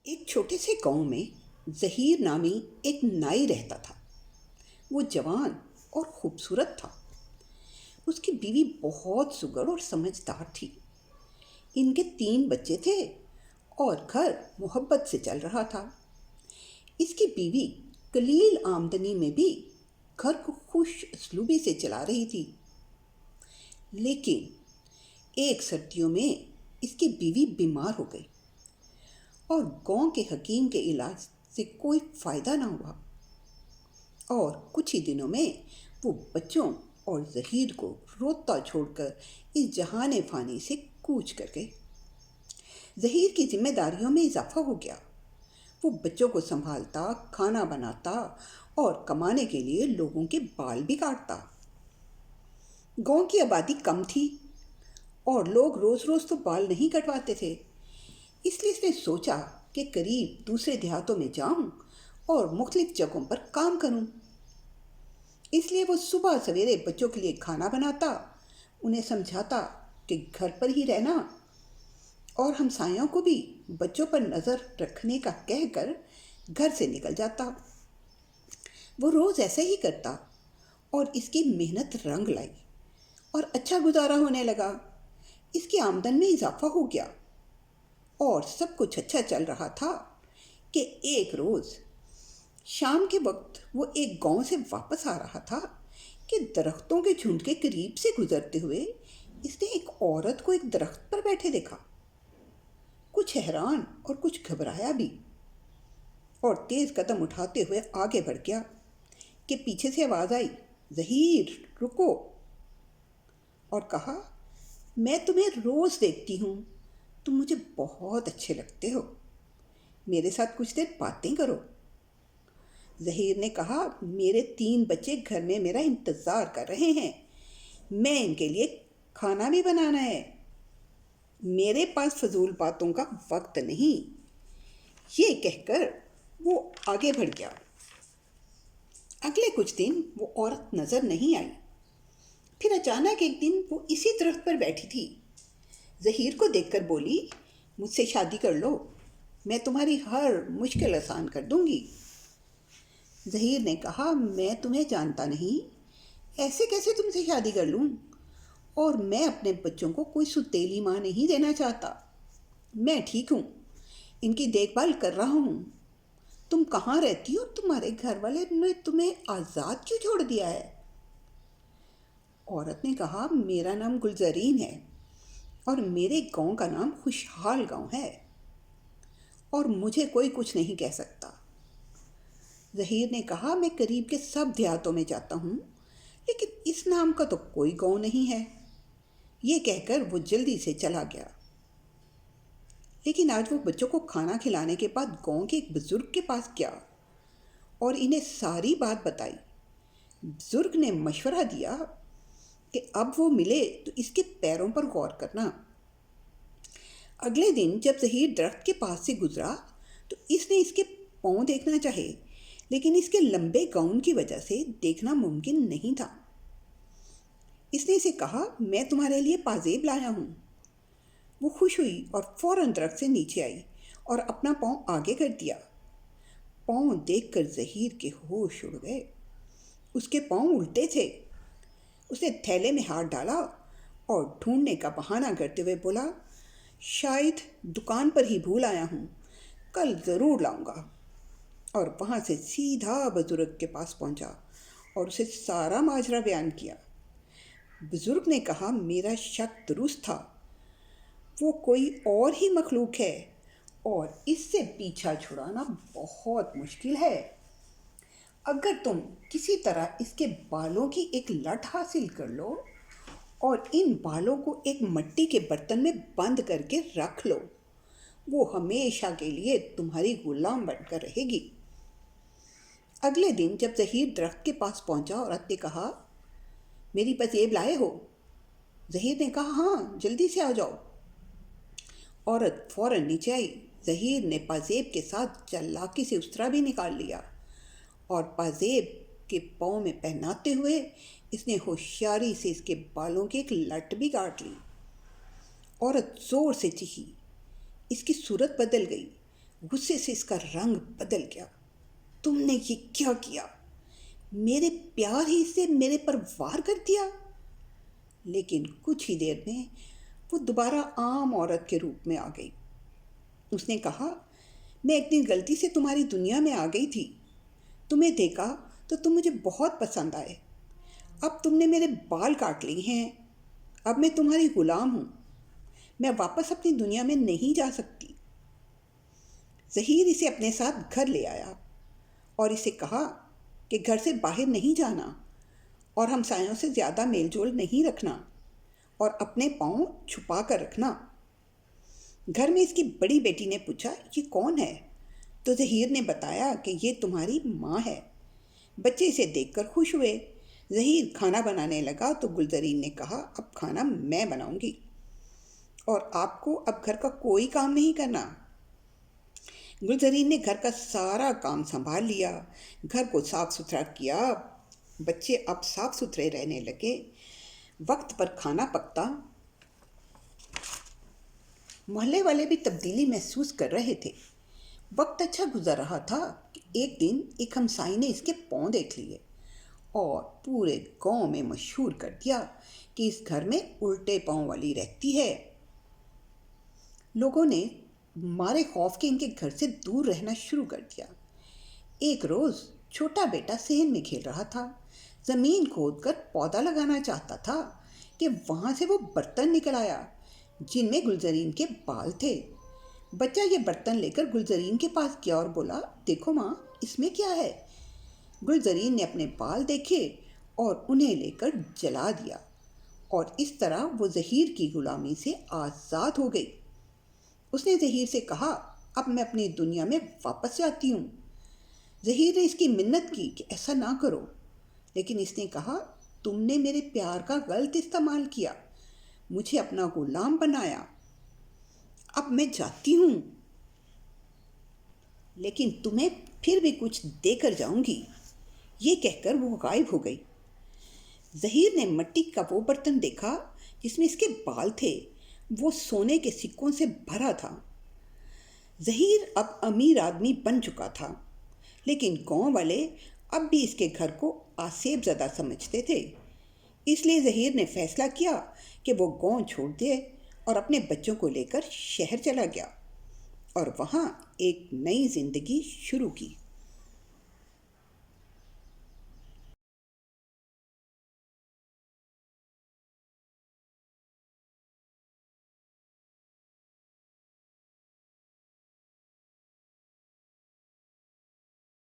ایک چھوٹے سے گاؤں میں ظہیر نامی ایک نائی رہتا تھا۔ وہ جوان اور خوبصورت تھا۔ اس کی بیوی بہت سگڑ اور سمجھدار تھی۔ ان کے 3 بچے تھے اور گھر محبت سے چل رہا تھا۔ اس کی بیوی قلیل آمدنی میں بھی گھر کو خوش اسلوبی سے چلا رہی تھی۔ لیکن ایک سردیوں میں اس کی بیوی بیمار ہو گئی اور گاؤں کے حکیم کے علاج سے کوئی فائدہ نہ ہوا، اور کچھ ہی دنوں میں وہ بچوں اور ظہیر کو روتا چھوڑ کر اس جہان فانی سے کوچ کر گئی۔ ظہیر کی ذمہ داریوں میں اضافہ ہو گیا۔ وہ بچوں کو سنبھالتا، کھانا بناتا اور کمانے کے لیے لوگوں کے بال بھی کاٹتا۔ گاؤں کی آبادی کم تھی اور لوگ روز روز تو بال نہیں کٹواتے تھے، اس لیے اس نے سوچا کہ قریب دوسرے دیہاتوں میں جاؤں اور مختلف جگہوں پر کام کروں۔ اس لیے وہ صبح سویرے بچوں کے لیے کھانا بناتا، انہیں سمجھاتا کہ گھر پر ہی رہنا، اور ہمسایوں کو بھی بچوں پر نظر رکھنے کا کہہ کر گھر سے نکل جاتا۔ وہ روز ایسے ہی کرتا اور اس کی محنت رنگ لائی اور اچھا گزارا ہونے لگا۔ اس کی آمدن میں اضافہ ہو گیا اور سب کچھ اچھا چل رہا تھا کہ ایک روز شام کے وقت وہ ایک گاؤں سے واپس آ رہا تھا کہ درختوں کے جھنڈ کے قریب سے گزرتے ہوئے اس نے ایک عورت کو ایک درخت پر بیٹھے دیکھا۔ کچھ حیران اور کچھ گھبرایا بھی، اور تیز قدم اٹھاتے ہوئے آگے بڑھ گیا کہ پیچھے سے آواز آئی، ظہیر رکو، اور کہا، میں تمہیں روز دیکھتی ہوں، تم مجھے بہت اچھے لگتے ہو، میرے ساتھ کچھ دیر باتیں کرو۔ ظہیر نے کہا، میرے 3 بچے گھر میں میرا انتظار کر رہے ہیں، میں ان کے لیے کھانا بھی بنانا ہے، میرے پاس فضول باتوں کا وقت نہیں۔ یہ کہہ کر وہ آگے بڑھ گیا۔ اگلے کچھ دن وہ عورت نظر نہیں آئی۔ پھر اچانک ایک دن وہ اسی درخت پر بیٹھی تھی۔ ظہیر کو دیکھ کر بولی، مجھ سے شادی کر لو، میں تمہاری ہر مشکل آسان کر دوں گی۔ ظہیر نے کہا، میں تمہیں جانتا نہیں، ایسے کیسے تم سے شادی کر لوں، اور میں اپنے بچوں کو کوئی ستیلی ماں نہیں دینا چاہتا، میں ٹھیک ہوں، ان کی دیکھ بھال کر رہا ہوں۔ تم کہاں رہتی ہو؟ تمہارے گھر والے نے تمہیں آزاد کیوں چھوڑ دیا ہے؟ عورت نے کہا، میرا نام گلزرین ہے اور میرے گاؤں کا نام خوشحال گاؤں ہے، اور مجھے کوئی کچھ نہیں کہہ سکتا۔ ظہیر نے کہا، میں قریب کے سب دیہاتوں میں جاتا ہوں، لیکن اس نام کا تو کوئی گاؤں نہیں ہے۔ یہ کہہ کر وہ جلدی سے چلا گیا۔ لیکن آج وہ بچوں کو کھانا کھلانے کے بعد گاؤں کے ایک بزرگ کے پاس گیا اور انہیں ساری بات بتائی۔ بزرگ نے مشورہ دیا کہ اب وہ ملے تو اس کے پیروں پر غور کرنا۔ اگلے دن جب ظہیر درخت کے پاس سے گزرا تو اس نے اس کے پاؤں دیکھنا چاہے، لیکن اس کے لمبے گاؤن کی وجہ سے دیکھنا ممکن نہیں تھا۔ اس نے اسے کہا، میں تمہارے لیے پازیب لایا ہوں۔ وہ خوش ہوئی اور فوراً درخت سے نیچے آئی اور اپنا پاؤں آگے کر دیا۔ پاؤں دیکھ کر ظہیر کے ہوش اڑ گئے۔ اس کے پاؤں الٹے تھے۔ اس نے تھیلے میں ہاتھ ڈالا اور ڈھونڈنے کا بہانہ کرتے ہوئے بولا، شاید دکان پر ہی بھول آیا ہوں، کل ضرور لاؤں گا۔ اور وہاں سے سیدھا بزرگ کے پاس پہنچا اور اسے سارا ماجرا بیان کیا۔ بزرگ نے کہا، میرا شک درست تھا، وہ کوئی اور ہی مخلوق ہے اور اس سے پیچھا چھڑانا بہت مشکل ہے۔ اگر تم کسی طرح اس کے بالوں کی ایک لٹ حاصل کر لو اور ان بالوں کو ایک مٹی کے برتن میں بند کر کے رکھ لو، وہ ہمیشہ کے لیے تمہاری غلام بن کر رہے گی۔ اگلے دن جب ظہیر درخت کے پاس پہنچا، عورت نے کہا، میری پازیب لائے ہو؟ ظہیر نے کہا، ہاں، جلدی سے آ جاؤ۔ عورت فوراً نیچے آئی۔ ظہیر نے پازیب کے ساتھ چالاکی سے استرا بھی نکال لیا اور پازیب کے پاؤں میں پہناتے ہوئے اس نے ہوشیاری سے اس کے بالوں کی ایک لٹ بھی کاٹ لی۔ عورت زور سے چیخی، اس کی صورت بدل گئی غصے سے اس کا رنگ بدل گیا۔ تم نے یہ کیا کیا؟ میرے پیار ہی سے میرے پر وار کر دیا؟ لیکن کچھ ہی دیر میں وہ دوبارہ عام عورت کے روپ میں آ گئی۔ اس نے کہا، میں ایک دن غلطی سے تمہاری دنیا میں آ گئی تھی۔ تمہیں دیکھا تو تم مجھے بہت پسند آئے۔ اب تم نے میرے بال کاٹ لیے ہیں۔ اب میں تمہاری غلام ہوں۔ میں واپس اپنی دنیا میں نہیں جا سکتی۔ ظہیر اسے اپنے ساتھ گھر لے آیا اور اسے کہا کہ گھر سے باہر نہیں جانا اور ہمسایوں سے زیادہ میل جول نہیں رکھنا اور اپنے پاؤں چھپا کر رکھنا۔ گھر میں اس کی بڑی بیٹی نے پوچھا، یہ کون ہے؟ تو ظہیر نے بتایا کہ یہ تمہاری ماں ہے۔ بچے اسے دیکھ کر خوش ہوئے۔ ظہیر کھانا بنانے لگا تو گلزرین نے کہا، اب کھانا میں بناؤں گی اور آپ کو اب گھر کا کوئی کام نہیں کرنا۔ گلزرین نے گھر کا سارا کام سنبھال لیا، گھر کو صاف ستھرا کیا۔ بچے اب صاف ستھرے رہنے لگے، وقت پر کھانا پکتا۔ محلے والے بھی تبدیلی محسوس کر رہے تھے۔ وقت اچھا گزر رہا تھا کہ ایک دن ایک ہمسائی نے اس کے پاؤں دیکھ لیے اور پورے گاؤں میں مشہور کر دیا کہ اس گھر میں الٹے پاؤں والی رہتی ہے۔ لوگوں نے مارے خوف کے ان کے گھر سے دور رہنا شروع کر دیا۔ ایک روز چھوٹا بیٹا صحن میں کھیل رہا تھا، زمین کھود کر پودا لگانا چاہتا تھا کہ وہاں سے وہ برتن نکل آیا جن میں گلزرین کے بال تھے۔ بچہ یہ برتن لے کر گلزرین کے پاس گیا اور بولا، دیکھو ماں، اس میں کیا ہے؟ گلزرین نے اپنے بال دیکھے اور انہیں لے کر جلا دیا اور اس طرح وہ ظہیر کی غلامی سے آزاد ہو گئی۔ اس نے ظہیر سے کہا، اب میں اپنی دنیا میں واپس جاتی ہوں۔ ظہیر نے اس کی منت کی کہ ایسا نہ کرو، لیکن اس نے کہا، تم نے میرے پیار کا غلط استعمال کیا، مجھے اپنا غلام بنایا۔ اب میں جاتی ہوں، لیکن تمہیں پھر بھی کچھ دے کر جاؤں گی۔ یہ کہہ کر وہ غائب ہو گئی۔ ظہیر نے مٹی کا وہ برتن دیکھا جس میں اس کے بال تھے، وہ سونے کے سکوں سے بھرا تھا۔ ظہیر اب امیر آدمی بن چکا تھا، لیکن گاؤں والے اب بھی اس کے گھر کو آسیب زدہ سمجھتے تھے۔ اس لیے ظہیر نے فیصلہ کیا کہ وہ گاؤں چھوڑ دے اور اپنے بچوں کو لے کر شہر چلا گیا اور وہاں ایک نئی زندگی شروع کی۔